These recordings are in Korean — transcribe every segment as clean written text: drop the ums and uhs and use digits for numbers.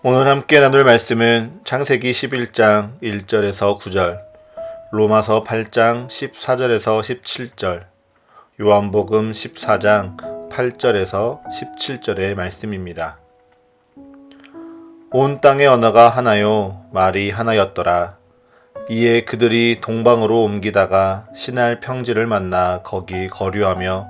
오늘 함께 나눌 말씀은 창세기 11장 1절에서 9절, 로마서 8장 14절에서 17절, 요한복음 14장 8절에서 17절의 말씀입니다. 온 땅의 언어가 하나요, 말이 하나였더라. 이에 그들이 동방으로 옮기다가 신할 평지를 만나 거기 거류하며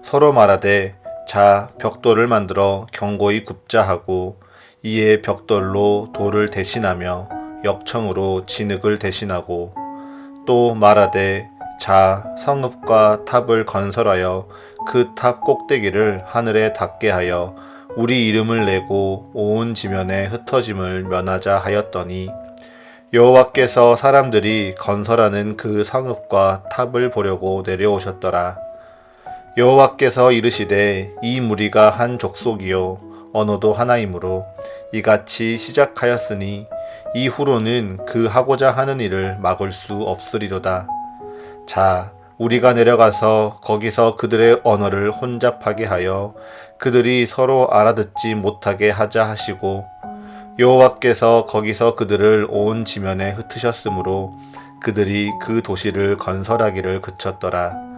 서로 말하되, 자, 벽돌을 만들어 견고히 굽자 하고, 이에 벽돌로 돌을 대신하며 역청으로 진흙을 대신하고, 또 말하되, 자, 성읍과 탑을 건설하여 그 탑 꼭대기를 하늘에 닿게 하여 우리 이름을 내고 온 지면에 흩어짐을 면하자 하였더니, 여호와께서 사람들이 건설하는 그 성읍과 탑을 보려고 내려오셨더라. 여호와께서 이르시되, 이 무리가 한 족속이요 언어도 하나이므로 이같이 시작하였으니 이후로는 그 하고자 하는 일을 막을 수 없으리로다. 자, 우리가 내려가서 거기서 그들의 언어를 혼잡하게 하여 그들이 서로 알아듣지 못하게 하자 하시고, 여호와께서 거기서 그들을 온 지면에 흩으셨으므로 그들이 그 도시를 건설하기를 그쳤더라.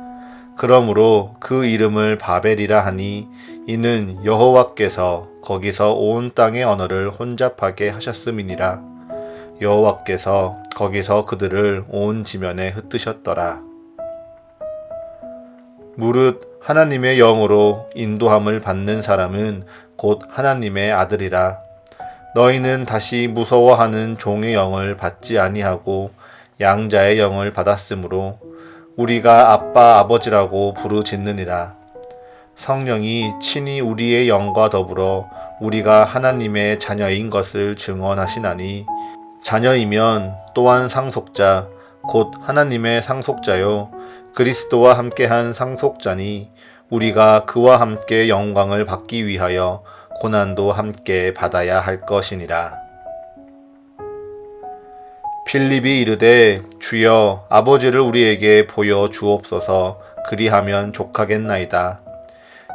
그러므로 그 이름을 바벨이라 하니, 이는 여호와께서 거기서 온 땅의 언어를 혼잡하게 하셨음이니라. 여호와께서 거기서 그들을 온 지면에 흩으셨더라. 무릇 하나님의 영으로 인도함을 받는 사람은 곧 하나님의 아들이라. 너희는 다시 무서워하는 종의 영을 받지 아니하고 양자의 영을 받았으므로 우리가 아빠 아버지라고 부르짖느니라. 성령이 친히 우리의 영과 더불어 우리가 하나님의 자녀인 것을 증언하시나니, 자녀이면 또한 상속자 곧 하나님의 상속자요 그리스도와 함께한 상속자니, 우리가 그와 함께 영광을 받기 위하여 고난도 함께 받아야 할 것이니라. 필립이 이르되, 주여, 아버지를 우리에게 보여 주옵소서. 그리하면 족하겠나이다.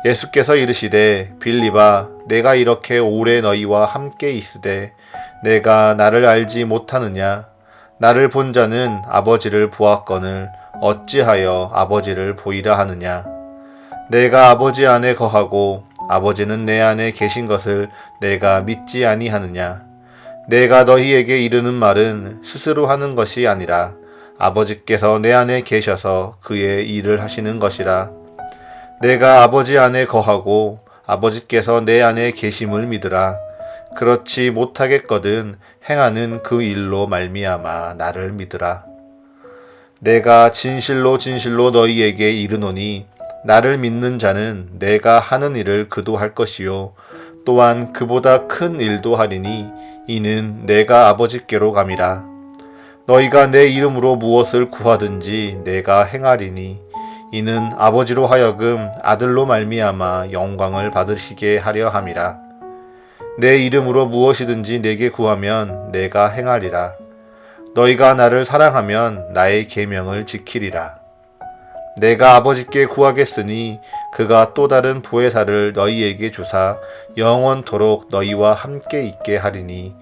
예수께서 이르시되, 필립아, 내가 이렇게 오래 너희와 함께 있으되 내가 나를 알지 못하느냐? 나를 본 자는 아버지를 보았거늘 어찌하여 아버지를 보이라 하느냐? 내가 아버지 안에 거하고 아버지는 내 안에 계신 것을 내가 믿지 아니하느냐? 내가 너희에게 이르는 말은 스스로 하는 것이 아니라 아버지께서 내 안에 계셔서 그의 일을 하시는 것이라. 내가 아버지 안에 거하고 아버지께서 내 안에 계심을 믿으라. 그렇지 못하겠거든 행하는 그 일로 말미암아 나를 믿으라. 내가 진실로 진실로 너희에게 이르노니, 나를 믿는 자는 내가 하는 일을 그도 할 것이요 또한 그보다 큰 일도 하리니, 이는 내가 아버지께로 감이라. 너희가 내 이름으로 무엇을 구하든지 내가 행하리니, 이는 아버지로 하여금 아들로 말미암아 영광을 받으시게 하려 함이라. 내 이름으로 무엇이든지 내게 구하면 내가 행하리라. 너희가 나를 사랑하면 나의 계명을 지키리라. 내가 아버지께 구하겠으니 그가 또 다른 보혜사를 너희에게 주사 영원토록 너희와 함께 있게 하리니,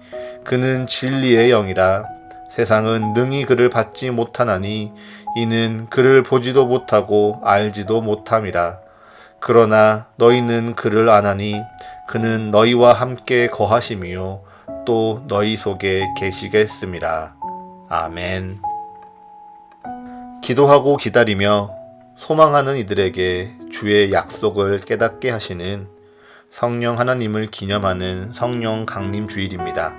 그는 진리의 영이라. 세상은 능히 그를 받지 못하나니, 이는 그를 보지도 못하고 알지도 못함이라. 그러나 너희는 그를 아나니, 그는 너희와 함께 거하심이요 또 너희 속에 계시겠음이라. 아멘. 기도하고 기다리며 소망하는 이들에게 주의 약속을 깨닫게 하시는 성령 하나님을 기념하는 성령 강림 주일입니다.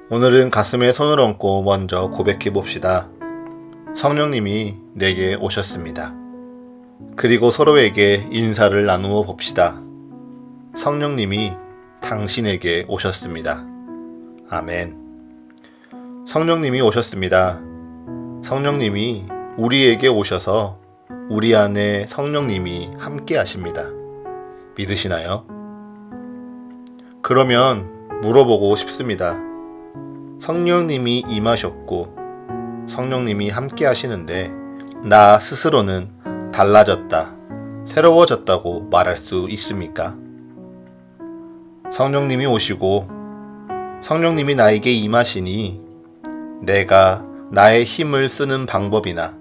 오늘은 가슴에 손을 얹고 먼저 고백해 봅시다. 성령님이 내게 오셨습니다. 그리고 서로에게 인사를 나누어 봅시다. 성령님이 당신에게 오셨습니다. 아멘. 성령님이 오셨습니다. 성령님이 우리에게 오셔서 우리 안에 성령님이 함께 하십니다. 믿으시나요? 그러면 물어보고 싶습니다. 성령님이 임하셨고 성령님이 함께 하시는데 나 스스로는 달라졌다, 새로워졌다고 말할 수 있습니까? 성령님이 오시고 성령님이 나에게 임하시니 내가 나의 힘을 쓰는 방법이나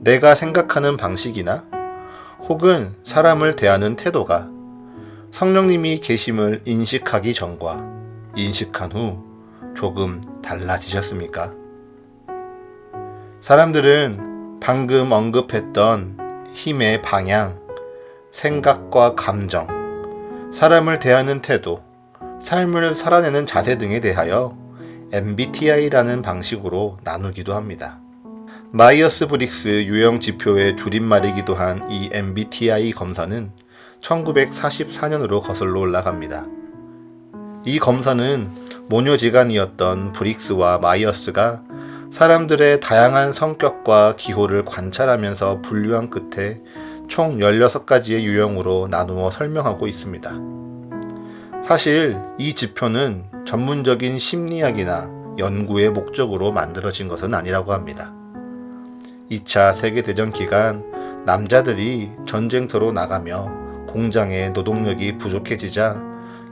내가 생각하는 방식이나 혹은 사람을 대하는 태도가 성령님이 계심을 인식하기 전과 인식한 후 조금 달라지셨습니까? 사람들은 방금 언급했던 힘의 방향, 생각과 감정, 사람을 대하는 태도, 삶을 살아내는 자세 등에 대하여 MBTI라는 방식으로 나누기도 합니다. 마이어스 브릭스 유형 지표의 줄임말이기도 한 이 MBTI 검사는 1944년으로 거슬러 올라갑니다. 이 검사는 모녀지간이었던 브릭스와 마이어스가 사람들의 다양한 성격과 기호를 관찰하면서 분류한 끝에 총 16가지의 유형으로 나누어 설명하고 있습니다. 사실 이 지표는 전문적인 심리학이나 연구의 목적으로 만들어진 것은 아니라고 합니다. 2차 세계대전 기간 남자들이 전쟁터로 나가며 공장의 노동력이 부족해지자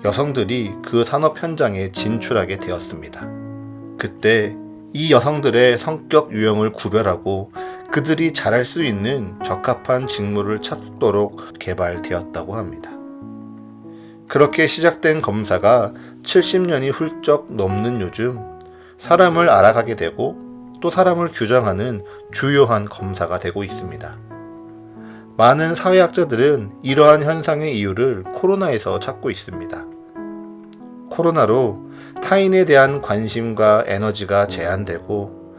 여성들이 그 산업 현장에 진출하게 되었습니다. 그때 이 여성들의 성격 유형을 구별하고 그들이 잘할 수 있는 적합한 직무를 찾도록 개발되었다고 합니다. 그렇게 시작된 검사가 70년이 훌쩍 넘는 요즘 사람을 알아가게 되고 또 사람을 규정하는 주요한 검사가 되고 있습니다. 많은 사회학자들은 이러한 현상의 이유를 코로나에서 찾고 있습니다. 코로나로 타인에 대한 관심과 에너지가 제한되고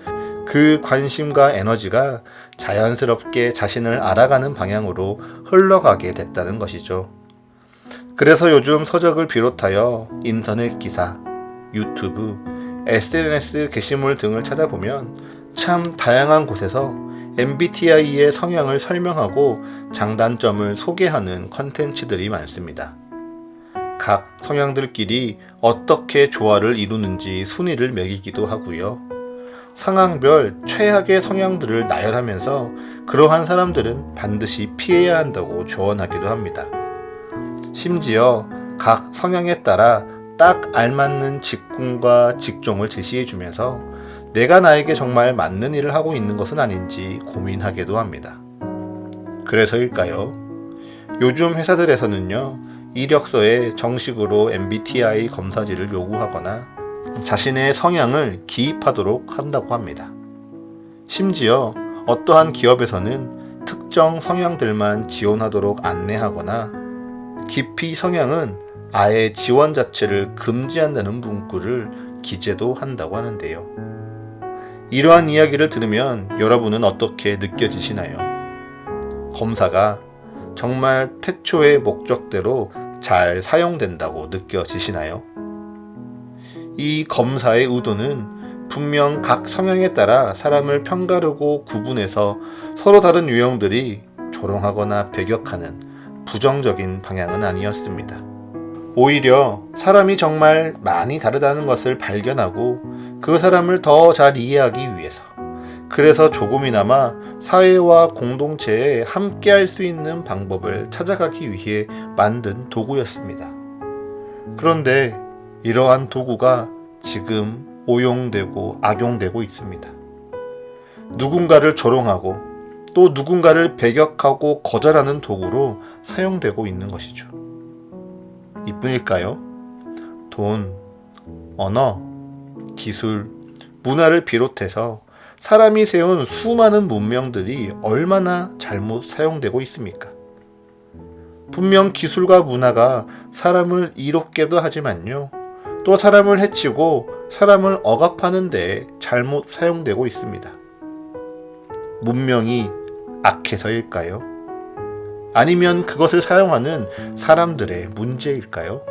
그 관심과 에너지가 자연스럽게 자신을 알아가는 방향으로 흘러가게 됐다는 것이죠. 그래서 요즘 서적을 비롯하여 인터넷 기사, 유튜브, SNS 게시물 등을 찾아보면 참 다양한 곳에서 MBTI의 성향을 설명하고 장단점을 소개하는 컨텐츠들이 많습니다. 각 성향들끼리 어떻게 조화를 이루는지 순위를 매기기도 하고요. 상황별 최악의 성향들을 나열하면서 그러한 사람들은 반드시 피해야 한다고 조언하기도 합니다. 심지어 각 성향에 따라 딱 알맞는 직군과 직종을 제시해주면서 내가 나에게 정말 맞는 일을 하고 있는 것은 아닌지 고민하기도 합니다. 그래서일까요? 요즘 회사들에서는요, 이력서에 정식으로 MBTI 검사지를 요구하거나 자신의 성향을 기입하도록 한다고 합니다. 심지어 어떠한 기업에서는 특정 성향들만 지원하도록 안내하거나 기피 성향은 아예 지원 자체를 금지한다는 문구를 기재도 한다고 하는데요. 이러한 이야기를 들으면 여러분은 어떻게 느껴지시나요? 검사가 정말 태초의 목적대로 잘 사용된다고 느껴지시나요? 이 검사의 의도는 분명 각 성향에 따라 사람을 편가르고 구분해서 서로 다른 유형들이 조롱하거나 배격하는 부정적인 방향은 아니었습니다. 오히려 사람이 정말 많이 다르다는 것을 발견하고 그 사람을 더 잘 이해하기 위해서, 그래서 조금이나마 사회와 공동체에 함께할 수 있는 방법을 찾아가기 위해 만든 도구였습니다. 그런데 이러한 도구가 지금 오용되고 악용되고 있습니다. 누군가를 조롱하고 또 누군가를 배격하고 거절하는 도구로 사용되고 있는 것이죠. 이뿐일까요? 돈, 언어, 기술, 문화를 비롯해서 사람이 세운 수많은 문명들이 얼마나 잘못 사용되고 있습니까? 분명 기술과 문화가 사람을 이롭게도 하지만요, 또 사람을 해치고 사람을 억압하는 데 잘못 사용되고 있습니다. 문명이 악해서일까요? 아니면 그것을 사용하는 사람들의 문제일까요?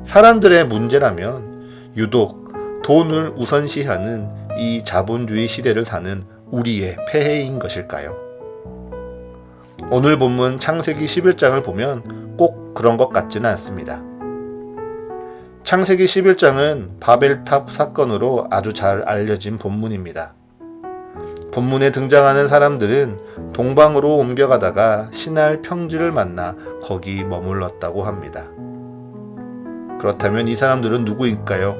사람들의 문제라면 유독 돈을 우선시하는 이 자본주의 시대를 사는 우리의 폐해인 것일까요? 오늘 본문 창세기 11장을 보면 꼭 그런 것 같지는 않습니다. 창세기 11장은 바벨탑 사건으로 아주 잘 알려진 본문입니다. 본문에 등장하는 사람들은 동방으로 옮겨가다가 신할 평지를 만나 거기 머물렀다고 합니다. 그렇다면 이 사람들은 누구일까요?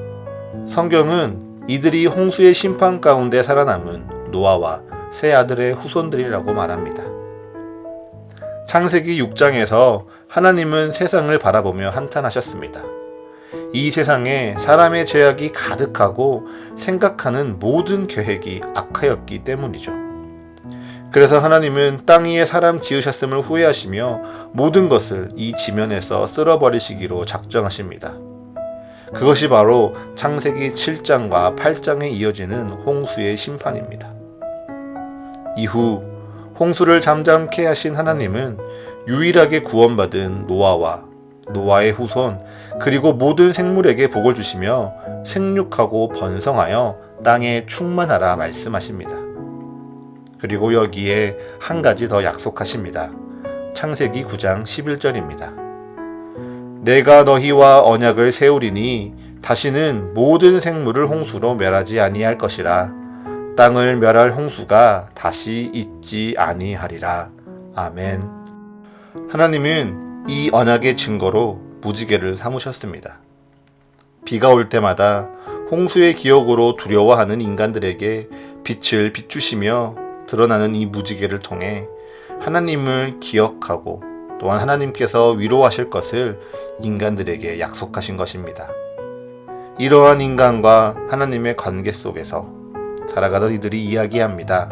성경은 이들이 홍수의 심판 가운데 살아남은 노아와 세 아들의 후손들이라고 말합니다. 창세기 6장에서 하나님은 세상을 바라보며 한탄하셨습니다. 이 세상에 사람의 죄악이 가득하고 생각하는 모든 계획이 악하였기 때문이죠. 그래서 하나님은 땅 위에 사람 지으셨음을 후회하시며 모든 것을 이 지면에서 쓸어버리시기로 작정하십니다. 그것이 바로 창세기 7장과 8장에 이어지는 홍수의 심판입니다. 이후 홍수를 잠잠케 하신 하나님은 유일하게 구원받은 노아와 노아의 후손 그리고 모든 생물에게 복을 주시며 생육하고 번성하여 땅에 충만하라 말씀하십니다. 그리고 여기에 한 가지 더 약속하십니다. 창세기 9장 11절입니다. 내가 너희와 언약을 세우리니 다시는 모든 생물을 홍수로 멸하지 아니할 것이라. 땅을 멸할 홍수가 다시 있지 아니하리라. 아멘. 하나님은 이 언약의 증거로 무지개를 삼으셨습니다. 비가 올 때마다 홍수의 기억으로 두려워하는 인간들에게 빛을 비추시며 드러나는 이 무지개를 통해 하나님을 기억하고 또한 하나님께서 위로하실 것을 인간들에게 약속하신 것입니다. 이러한 인간과 하나님의 관계 속에서 살아가던 이들이 이야기합니다.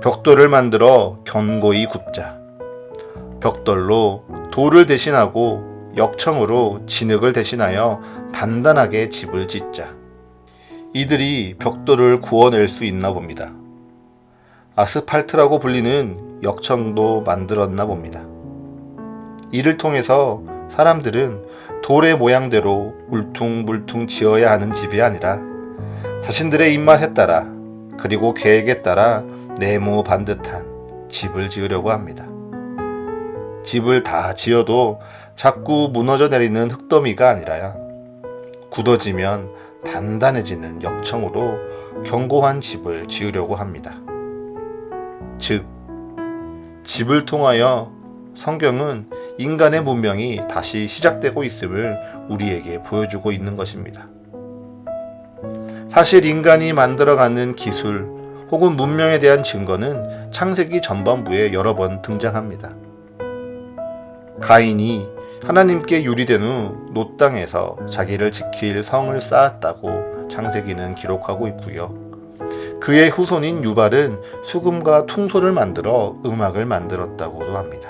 벽돌을 만들어 견고히 굽자. 벽돌로 돌을 대신하고 역청으로 진흙을 대신하여 단단하게 집을 짓자. 이들이 벽돌을 구워낼 수 있나 봅니다. 아스팔트라고 불리는 역청도 만들었나 봅니다. 이를 통해서 사람들은 돌의 모양대로 울퉁불퉁 지어야 하는 집이 아니라 자신들의 입맛에 따라 그리고 계획에 따라 네모 반듯한 집을 지으려고 합니다. 집을 다 지어도 자꾸 무너져 내리는 흙더미가 아니라야 굳어지면 단단해지는 역청으로 견고한 집을 지으려고 합니다. 즉, 집을 통하여 성경은 인간의 문명이 다시 시작되고 있음을 우리에게 보여주고 있는 것입니다. 사실 인간이 만들어가는 기술 혹은 문명에 대한 증거는 창세기 전반부에 여러 번 등장합니다. 가인이 하나님께 유리된 후 놋 땅에서 자기를 지킬 성을 쌓았다고 창세기는 기록하고 있고요. 그의 후손인 유발은 수금과 퉁소를 만들어 음악을 만들었다고도 합니다.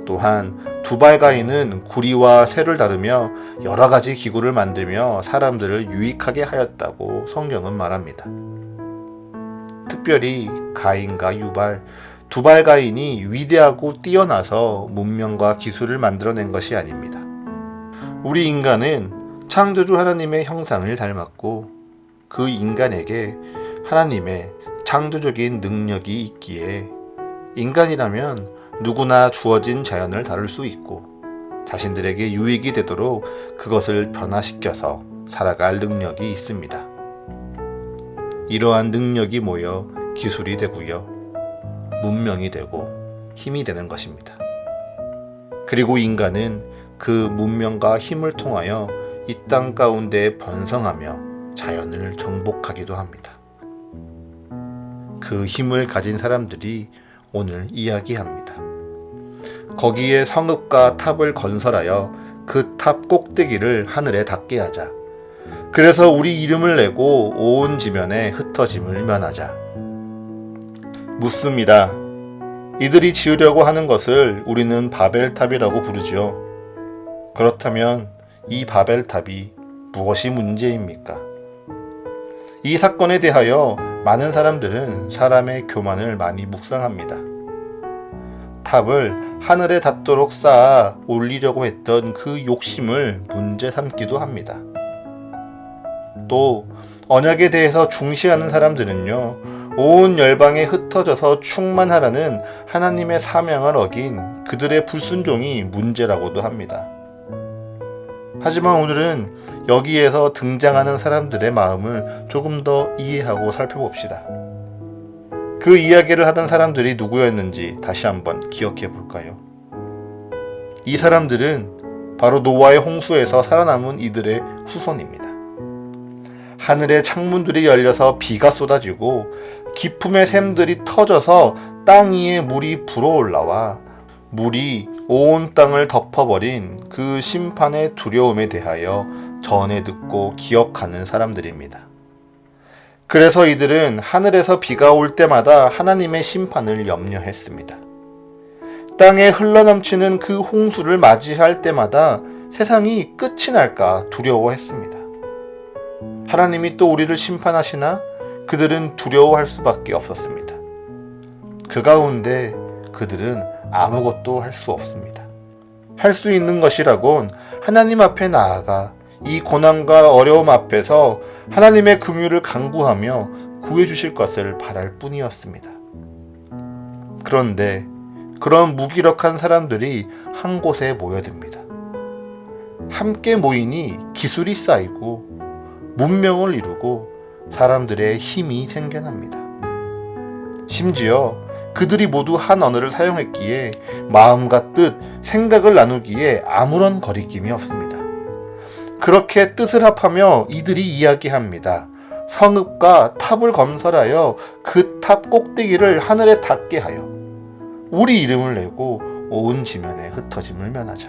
또한 두발가인은 구리와 쇠를 다루며 여러 가지 기구를 만들며 사람들을 유익하게 하였다고 성경은 말합니다. 특별히 가인과 유발, 두발가인이 위대하고 뛰어나서 문명과 기술을 만들어낸 것이 아닙니다. 우리 인간은 창조주 하나님의 형상을 닮았고 그 인간에게 하나님의 창조적인 능력이 있기에 인간이라면 누구나 주어진 자연을 다룰 수 있고 자신들에게 유익이 되도록 그것을 변화시켜서 살아갈 능력이 있습니다. 이러한 능력이 모여 기술이 되고요. 문명이 되고 힘이 되는 것입니다. 그리고 인간은 그 문명과 힘을 통하여 이 땅 가운데 번성하며 자연을 정복하기도 합니다. 그 힘을 가진 사람들이 오늘 이야기합니다. 거기에 성읍과 탑을 건설하여 그 탑 꼭대기를 하늘에 닿게 하자. 그래서 우리 이름을 내고 온 지면에 흩어짐을 면하자. 묻습니다. 이들이 지으려고 하는 것을 우리는 바벨탑이라고 부르지요. 그렇다면 이 바벨탑이 무엇이 문제입니까? 이 사건에 대하여 많은 사람들은 사람의 교만을 많이 묵상합니다. 탑을 하늘에 닿도록 쌓아 올리려고 했던 그 욕심을 문제 삼기도 합니다. 또 언약에 대해서 중시하는 사람들은요, 온 열방에 흩어져서 충만하라는 하나님의 사명을 어긴 그들의 불순종이 문제라고도 합니다. 하지만 오늘은 여기에서 등장하는 사람들의 마음을 조금 더 이해하고 살펴봅시다. 그 이야기를 하던 사람들이 누구였는지 다시 한번 기억해 볼까요? 이 사람들은 바로 노아의 홍수에서 살아남은 이들의 후손입니다. 하늘의 창문들이 열려서 비가 쏟아지고 기품의 샘들이 터져서 땅 위에 물이 불어올라와 물이 온 땅을 덮어버린 그 심판의 두려움에 대하여 전해 듣고 기억하는 사람들입니다. 그래서 이들은 하늘에서 비가 올 때마다 하나님의 심판을 염려했습니다. 땅에 흘러넘치는 그 홍수를 맞이할 때마다 세상이 끝이 날까 두려워했습니다. 하나님이 또 우리를 심판하시나 그들은 두려워할 수밖에 없었습니다. 그 가운데 그들은 아무것도 할 수 없습니다. 할 수 있는 것이라곤 하나님 앞에 나아가 이 고난과 어려움 앞에서 하나님의 긍휼을 간구하며 구해주실 것을 바랄 뿐이었습니다. 그런데 그런 무기력한 사람들이 한 곳에 모여듭니다. 함께 모이니 기술이 쌓이고 문명을 이루고 사람들의 힘이 생겨납니다. 심지어 그들이 모두 한 언어를 사용했기에 마음과 뜻, 생각을 나누기에 아무런 거리낌이 없습니다. 그렇게 뜻을 합하며 이들이 이야기합니다. 성읍과 탑을 건설하여 그 탑 꼭대기를 하늘에 닿게 하여 우리 이름을 내고 온 지면에 흩어짐을 면하자.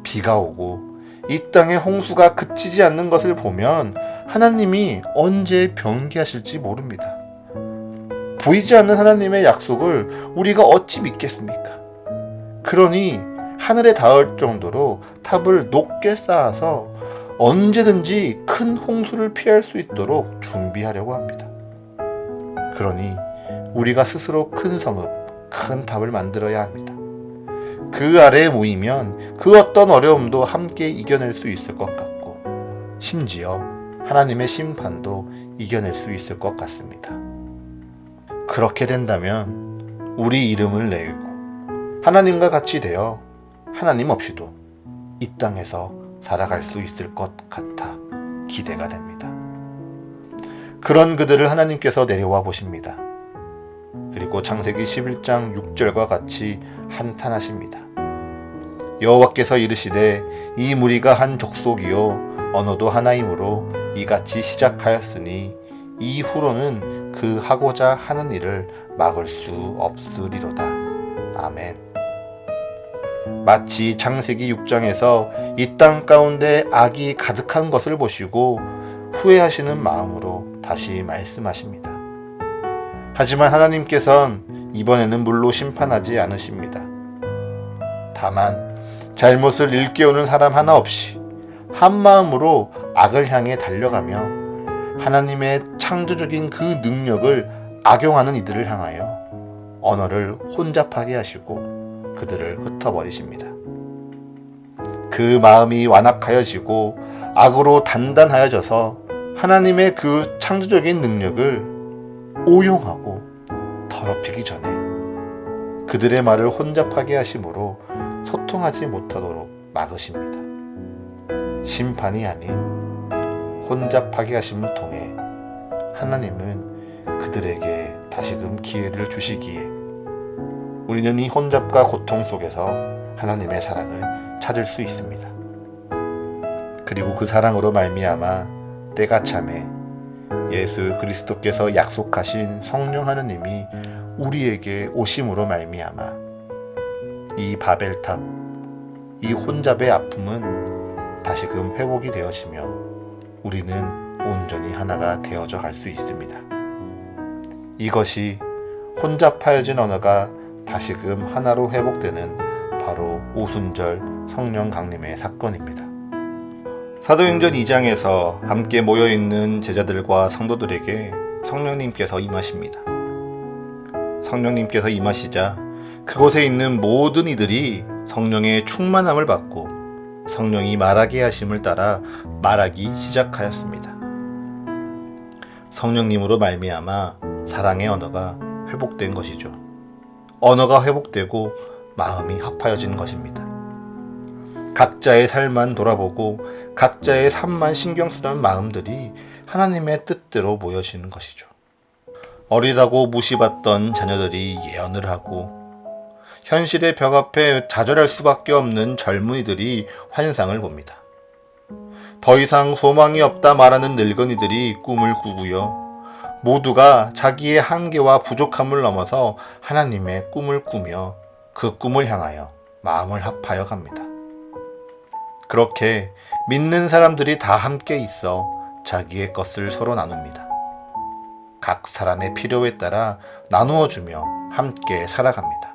비가 오고 이 땅의 홍수가 그치지 않는 것을 보면 하나님이 언제 변개하실지 모릅니다. 보이지 않는 하나님의 약속을 우리가 어찌 믿겠습니까? 그러니 하늘에 닿을 정도로 탑을 높게 쌓아서 언제든지 큰 홍수를 피할 수 있도록 준비하려고 합니다. 그러니 우리가 스스로 큰 성읍, 큰 탑을 만들어야 합니다. 그 아래에 모이면 그 어떤 어려움도 함께 이겨낼 수 있을 것 같고 심지어 하나님의 심판도 이겨낼 수 있을 것 같습니다. 그렇게 된다면 우리 이름을 내고 하나님과 같이 되어 하나님 없이도 이 땅에서 살아갈 수 있을 것 같아 기대가 됩니다. 그런 그들을 하나님께서 내려와 보십니다. 그리고 창세기 11장 6절과 같이 한탄하십니다. 여호와께서 이르시되 이 무리가 한 족속이요 언어도 하나이므로 이같이 시작하였으니 이후로는 그 하고자 하는 일을 막을 수 없으리로다. 아멘. 마치 창세기 6장에서 이 땅 가운데 악이 가득한 것을 보시고 후회하시는 마음으로 다시 말씀하십니다. 하지만 하나님께서는 이번에는 물로 심판하지 않으십니다. 다만 잘못을 일깨우는 사람 하나 없이 한 마음으로 악을 향해 달려가며 하나님의 창조적인 그 능력을 악용하는 이들을 향하여 언어를 혼잡하게 하시고 그들을 흩어버리십니다. 그 마음이 완악하여지고 악으로 단단하여져서 하나님의 그 창조적인 능력을 오용하고 더럽히기 전에 그들의 말을 혼잡하게 하심으로 소통하지 못하도록 막으십니다. 심판이 아닌 혼잡하게 하심을 통해 하나님은 그들에게 다시금 기회를 주시기에 우리는 이 혼잡과 고통 속에서 하나님의 사랑을 찾을 수 있습니다. 그리고 그 사랑으로 말미암아 때가 참에 예수 그리스도께서 약속하신 성령 하느님이 우리에게 오심으로 말미암아 이 바벨탑, 이 혼잡의 아픔은 다시금 회복이 되어지며 우리는 온전히 하나가 되어져 갈 수 있습니다. 이것이 혼잡하여진 언어가 다시금 하나로 회복되는 바로 오순절 성령 강림의 사건입니다. 사도행전 2장에서 함께 모여있는 제자들과 성도들에게 성령님께서 임하십니다. 성령님께서 임하시자 그곳에 있는 모든 이들이 성령의 충만함을 받고 성령이 말하게 하심을 따라 말하기 시작하였습니다. 성령님으로 말미암아 사랑의 언어가 회복된 것이죠. 언어가 회복되고 마음이 합하여진 것입니다. 각자의 삶만 돌아보고 각자의 삶만 신경 쓰던 마음들이 하나님의 뜻대로 모여지는 것이죠. 어리다고 무시받던 자녀들이 예언을 하고 현실의 벽 앞에 좌절할 수밖에 없는 젊은이들이 환상을 봅니다. 더 이상 소망이 없다 말하는 늙은이들이 꿈을 꾸고요. 모두가 자기의 한계와 부족함을 넘어서 하나님의 꿈을 꾸며 그 꿈을 향하여 마음을 합하여 갑니다. 그렇게 믿는 사람들이 다 함께 있어 자기의 것을 서로 나눕니다. 각 사람의 필요에 따라 나누어 주며 함께 살아갑니다.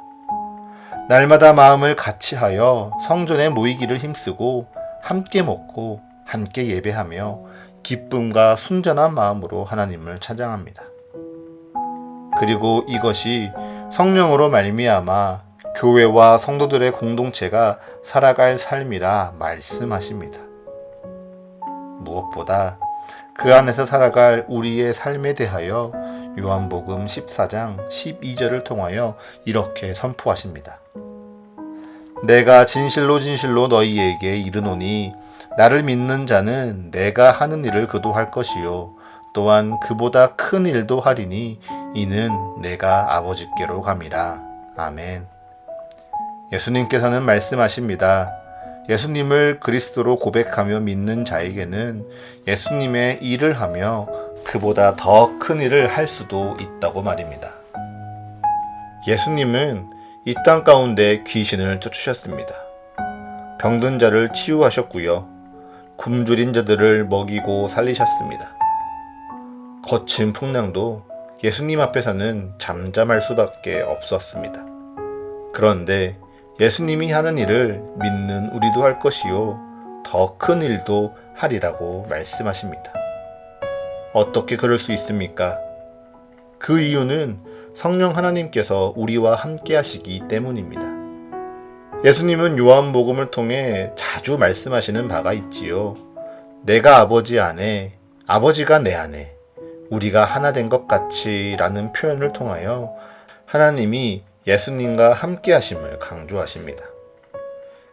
날마다 마음을 같이하여 성전에 모이기를 힘쓰고 함께 먹고 함께 예배하며 기쁨과 순전한 마음으로 하나님을 찬양합니다. 그리고 이것이 성령으로 말미암아 교회와 성도들의 공동체가 살아갈 삶이라 말씀하십니다. 무엇보다 그 안에서 살아갈 우리의 삶에 대하여 요한복음 14장 12절을 통하여 이렇게 선포하십니다. 내가 진실로 진실로 너희에게 이르노니 나를 믿는 자는 내가 하는 일을 그도 할 것이요 또한 그보다 큰 일도 하리니 이는 내가 아버지께로 감이라. 아멘. 예수님께서는 말씀하십니다. 예수님을 그리스도로 고백하며 믿는 자에게는 예수님의 일을 하며 그보다 더 큰 일을 할 수도 있다고 말입니다. 예수님은 이 땅 가운데 귀신을 쫓으셨습니다. 병든 자를 치유하셨고요. 굶주린 자들을 먹이고 살리셨습니다. 거친 풍랑도 예수님 앞에서는 잠잠할 수밖에 없었습니다. 그런데 예수님이 하는 일을 믿는 우리도 할 것이요 더 큰 일도 하리라고 말씀하십니다. 어떻게 그럴 수 있습니까? 그 이유는 성령 하나님께서 우리와 함께 하시기 때문입니다. 예수님은 요한복음을 통해 자주 말씀하시는 바가 있지요. 내가 아버지 안에, 아버지가 내 안에, 우리가 하나 된 것 같이 라는 표현을 통하여 하나님이 예수님과 함께 하심을 강조하십니다.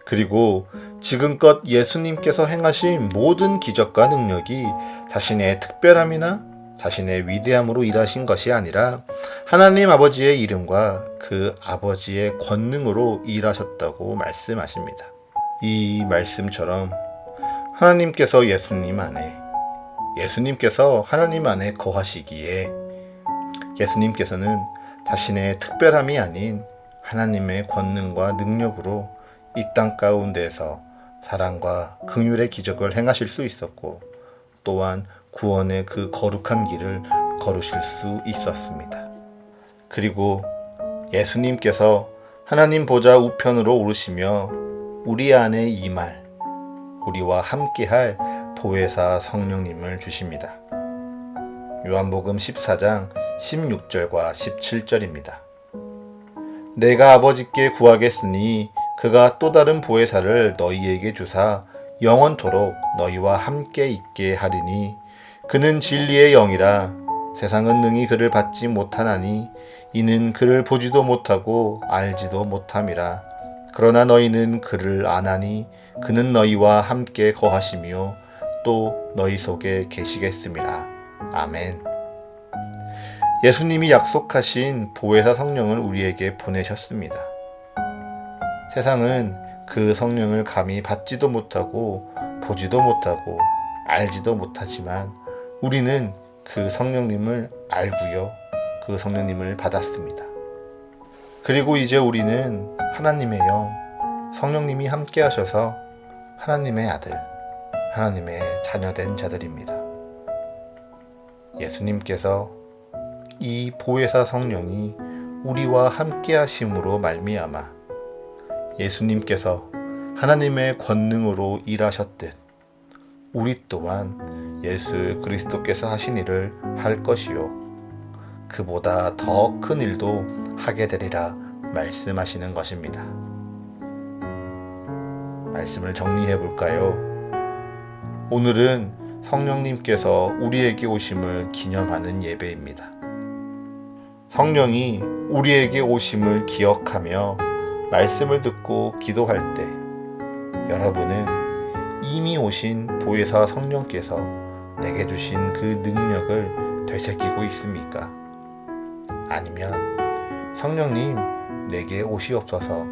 그리고 지금껏 예수님께서 행하신 모든 기적과 능력이 자신의 특별함이나 자신의 위대함으로 일하신 것이 아니라 하나님 아버지의 이름과 그 아버지의 권능으로 일하셨다고 말씀하십니다. 이 말씀처럼 하나님께서 예수님 안에, 예수님께서 하나님 안에 거하시기에 예수님께서는 자신의 특별함이 아닌 하나님의 권능과 능력으로 이 땅 가운데에서 사랑과 긍휼의 기적을 행하실 수 있었고 또한 구원의 그 거룩한 길을 걸으실 수 있었습니다. 그리고 예수님께서 하나님 보좌 우편으로 오르시며 우리 안에 임할, 우리와 함께할 보혜사 성령님을 주십니다. 요한복음 14장 16절과 17절입니다. 내가 아버지께 구하겠으니 그가 또 다른 보혜사를 너희에게 주사 영원토록 너희와 함께 있게 하리니 그는 진리의 영이라 세상은 능히 그를 받지 못하나니 이는 그를 보지도 못하고 알지도 못함이라. 그러나 너희는 그를 아나니 그는 너희와 함께 거하시며 또 너희 속에 계시겠음이라. 아멘. 예수님이 약속하신 보혜사 성령을 우리에게 보내셨습니다. 세상은 그 성령을 감히 받지도 못하고 보지도 못하고 알지도 못하지만 우리는 그 성령님을 알고요. 그 성령님을 받았습니다. 그리고 이제 우리는 하나님의 영, 성령님이 함께 하셔서 하나님의 아들, 하나님의 자녀된 자들입니다. 예수님께서 이 보혜사 성령이 우리와 함께 하심으로 말미암아 예수님께서 하나님의 권능으로 일하셨듯 우리 또한 예수 그리스도께서 하신 일을 할 것이요 그보다 더 큰 일도 하게 되리라 말씀하시는 것입니다. 말씀을 정리해 볼까요? 오늘은 성령님께서 우리에게 오심을 기념하는 예배입니다. 성령이 우리에게 오심을 기억하며 말씀을 듣고 기도할 때 여러분은 이미 오신 보혜사 성령께서 내게 주신 그 능력을 되새기고 있습니까? 아니면 성령님, 내게 오시옵소서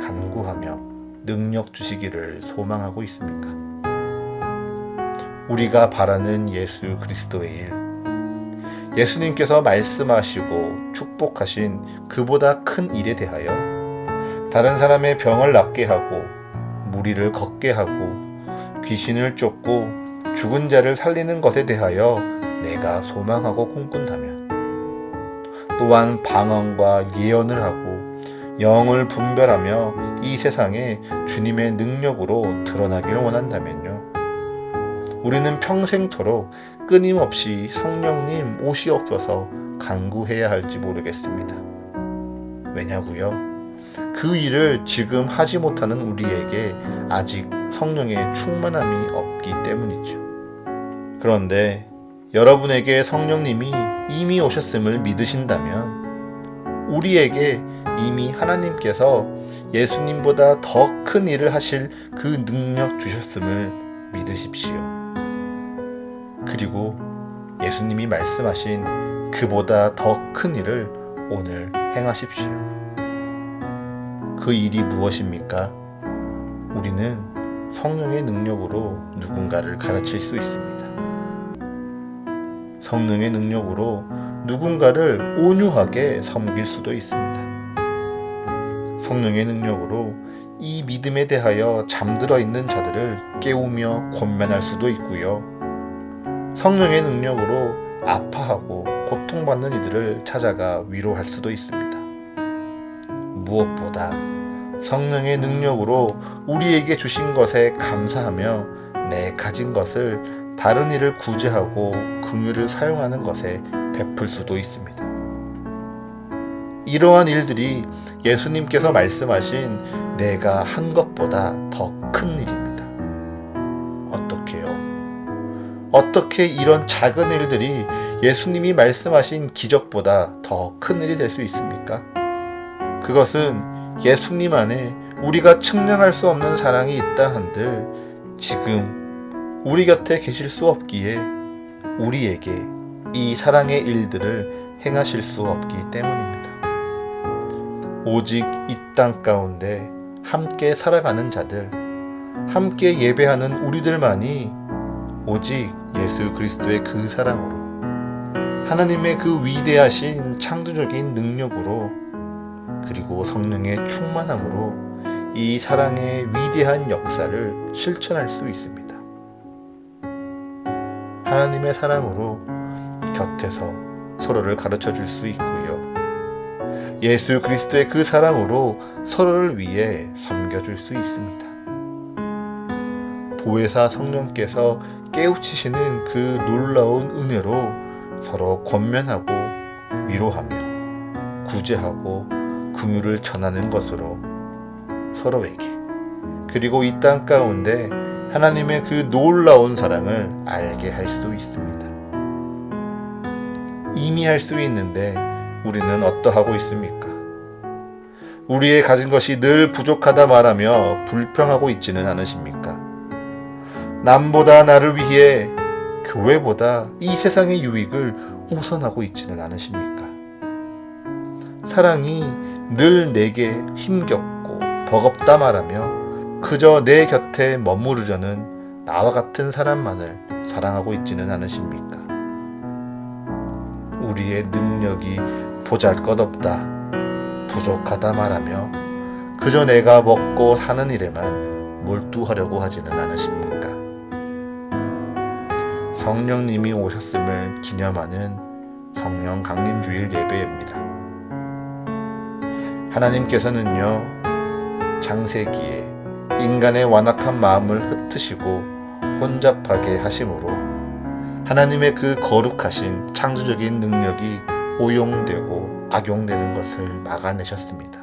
간구하며 능력 주시기를 소망하고 있습니까? 우리가 바라는 예수 그리스도의 일, 예수님께서 말씀하시고 축복하신 그보다 큰 일에 대하여 다른 사람의 병을 낫게 하고 무리를 걷게 하고 귀신을 쫓고 죽은 자를 살리는 것에 대하여 내가 소망하고 꿈꾼다면, 또한 방언과 예언을 하고 영을 분별하며 이 세상에 주님의 능력으로 드러나길 원한다면요, 우리는 평생토록 끊임없이 성령님 오시옵소서 간구해야 할지 모르겠습니다. 왜냐고요? 그 일을 지금 하지 못하는 우리에게 아직 성령의 충만함이 없기 때문이죠. 그런데 여러분에게 성령님이 이미 오셨음을 믿으신다면 우리에게 이미 하나님께서 예수님보다 더 큰 일을 하실 그 능력 주셨음을 믿으십시오. 그리고 예수님이 말씀하신 그보다 더 큰 일을 오늘 행하십시오. 그 일이 무엇입니까? 우리는 성령의 능력으로 누군가를 가르칠 수 있습니다. 성령의 능력으로 누군가를 온유하게 섬길 수도 있습니다. 성령의 능력으로 이 믿음에 대하여 잠들어 있는 자들을 깨우며 권면할 수도 있고요. 성령의 능력으로 아파하고 고통받는 이들을 찾아가 위로할 수도 있습니다. 무엇보다 성령의 능력으로 우리에게 주신 것에 감사하며 내 가진 것을 다른 이를 구제하고 긍휼을 사용하는 것에 베풀 수도 있습니다. 이러한 일들이 예수님께서 말씀하신 내가 한 것보다 더 큰 일입니다. 어떻게요? 어떻게 이런 작은 일들이 예수님이 말씀하신 기적보다 더 큰 일이 될 수 있습니까? 그것은 예수님 안에 우리가 측량할 수 없는 사랑이 있다 한들 지금 우리 곁에 계실 수 없기에 우리에게 이 사랑의 일들을 행하실 수 없기 때문입니다. 오직 이 땅 가운데 함께 살아가는 자들, 함께 예배하는 우리들만이 오직 예수 그리스도의 그 사랑으로, 하나님의 그 위대하신 창조적인 능력으로, 그리고 성령의 충만함으로 이 사랑의 위대한 역사를 실천할 수 있습니다. 하나님의 사랑으로 곁에서 서로를 가르쳐 줄 수 있고요. 예수 그리스도의 그 사랑으로 서로를 위해 섬겨줄 수 있습니다. 보혜사 성령께서 깨우치시는 그 놀라운 은혜로 서로 권면하고 위로하며 구제하고 긍휼을 전하는 것으로 서로에게, 그리고 이 땅 가운데 하나님의 그 놀라운 사랑을 알게 할 수 있습니다. 이미 할 수 있는데 우리는 어떠하고 있습니까? 우리의 가진 것이 늘 부족하다 말하며 불평하고 있지는 않으십니까? 남보다 나를 위해 교회보다 이 세상의 유익을 우선하고 있지는 않으십니까? 사랑이 늘 내게 힘겹고 버겁다 말하며 그저 내 곁에 머무르려는 나와 같은 사람만을 사랑하고 있지는 않으십니까? 우리의 능력이 보잘것없다, 부족하다 말하며 그저 내가 먹고 사는 일에만 몰두하려고 하지는 않으십니까? 성령님이 오셨음을 기념하는 성령 강림주일 예배입니다. 하나님께서는요, 창세기에 인간의 완악한 마음을 흩으시고 혼잡하게 하심으로 하나님의 그 거룩하신 창조적인 능력이 오용되고 악용되는 것을 막아내셨습니다.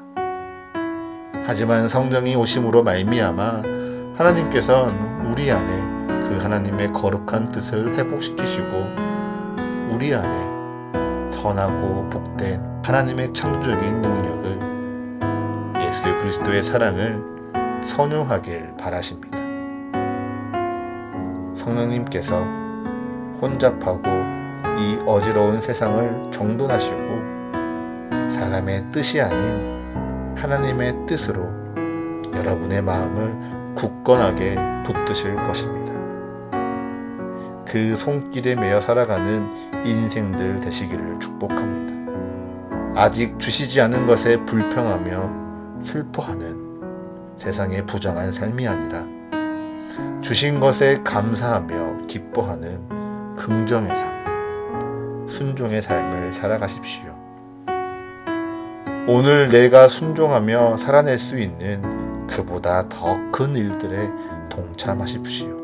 하지만 성령이 오심으로 말미암아 하나님께서는 우리 안에 그 하나님의 거룩한 뜻을 회복시키시고 우리 안에 선하고 복된 하나님의 창조적인 능력을, 예수 그리스도의 사랑을 선용하길 바라십니다. 성령님께서 혼잡하고 이 어지러운 세상을 정돈하시고 사람의 뜻이 아닌 하나님의 뜻으로 여러분의 마음을 굳건하게 붙드실 것입니다. 그 손길에 매여 살아가는 인생들 되시기를 축복합니다. 아직 주시지 않은 것에 불평하며 슬퍼하는 세상의 부정한 삶이 아니라 주신 것에 감사하며 기뻐하는 긍정의 삶, 순종의 삶을 살아가십시오. 오늘 내가 순종하며 살아낼 수 있는 그보다 더 큰 일들에 동참하십시오.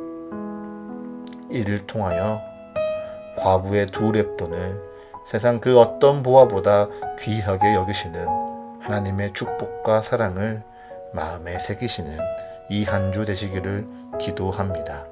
이를 통하여 과부의 2렙돈을 세상 그 어떤 보화보다 귀하게 여기시는 하나님의 축복과 사랑을 마음에 새기시는 이 한 주 되시기를 기도합니다.